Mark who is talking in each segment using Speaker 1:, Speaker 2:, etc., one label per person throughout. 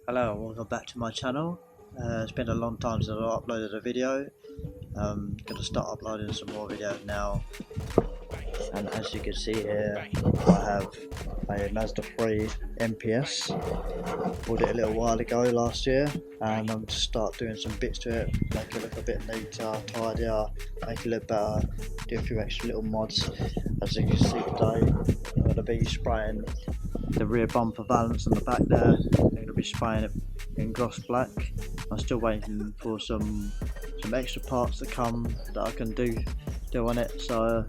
Speaker 1: Hello, welcome back to my channel. It's been a long time since I uploaded a video. I'm going to start uploading some more videos now. And as you can see here, I have a Mazda 3 MPS. Bought it a little while ago last year, and I'm going to start doing some bits to it, make it look a bit neater, tidier, make it look better, do a few extra little mods. As you can see today, I'm going to be spraying the rear bumper valance on the back there. I'm going to be spraying it in gloss black. I'm still waiting for some extra parts to come that I can do on it. So,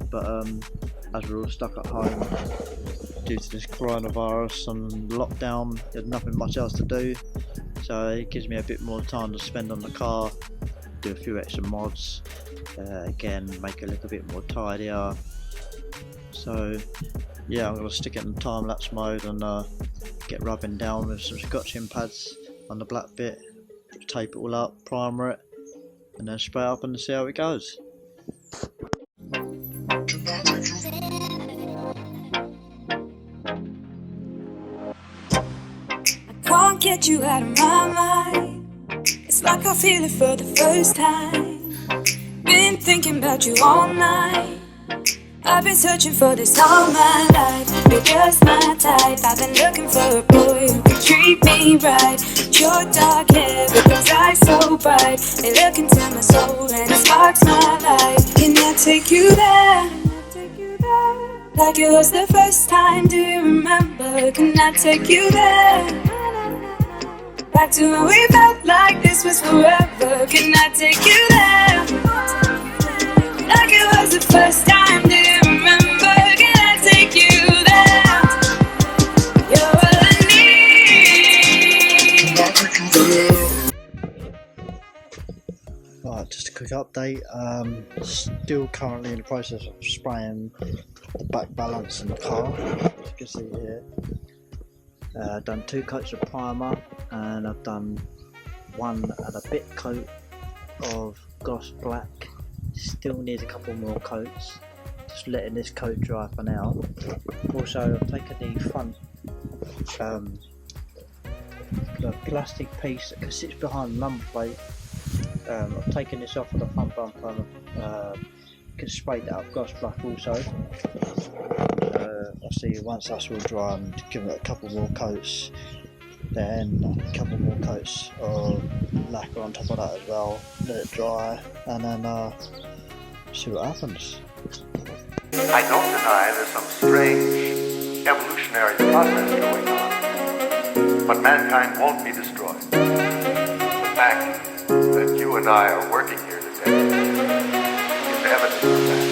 Speaker 1: as we're all stuck at home due to this coronavirus and lockdown, there's nothing much else to do. So it gives me a bit more time to spend on the car, do a few extra mods, again make it look a bit more tidier. So yeah, I'm going to stick it in time-lapse mode and get rubbing down with some scotching pads on the black bit, tape it all up, primer it, and then spray it up and see how it goes.
Speaker 2: I can't get you out of my mind. It's like I feel it for the first time. Been thinking about you all night. I've been searching for this all my life. You're just my type. I've been looking for a boy who can treat me right. Your dark hair with those eyes so bright, they look into my soul and it sparks my life. Can I take you there? Like it was the first time, do you remember? Can I take you there? Back to when we felt like this was forever. Can I take you there? Like it was the first time, do you remember? Can I take you there? You're all I need.
Speaker 1: Right, just a quick update. Still currently in the process of spraying the back balance in the car, as you can see here. I've done 2 coats of primer, and I've done 1 and a bit coat of gloss black. Still needs a couple more coats, just letting this coat dry for now. Also, I've taken the front the plastic piece that sits behind the number plate. I've taken this off of the front bumper and can spray that up gloss black also. I'll see once that's all dry and give it a couple more coats, then a couple more coats of lacquer on top of that as well, let it dry, and then see what happens.
Speaker 3: I don't deny there's some strange evolutionary process going on, but mankind won't be destroyed. The fact that you and I are working here today is evidence of that.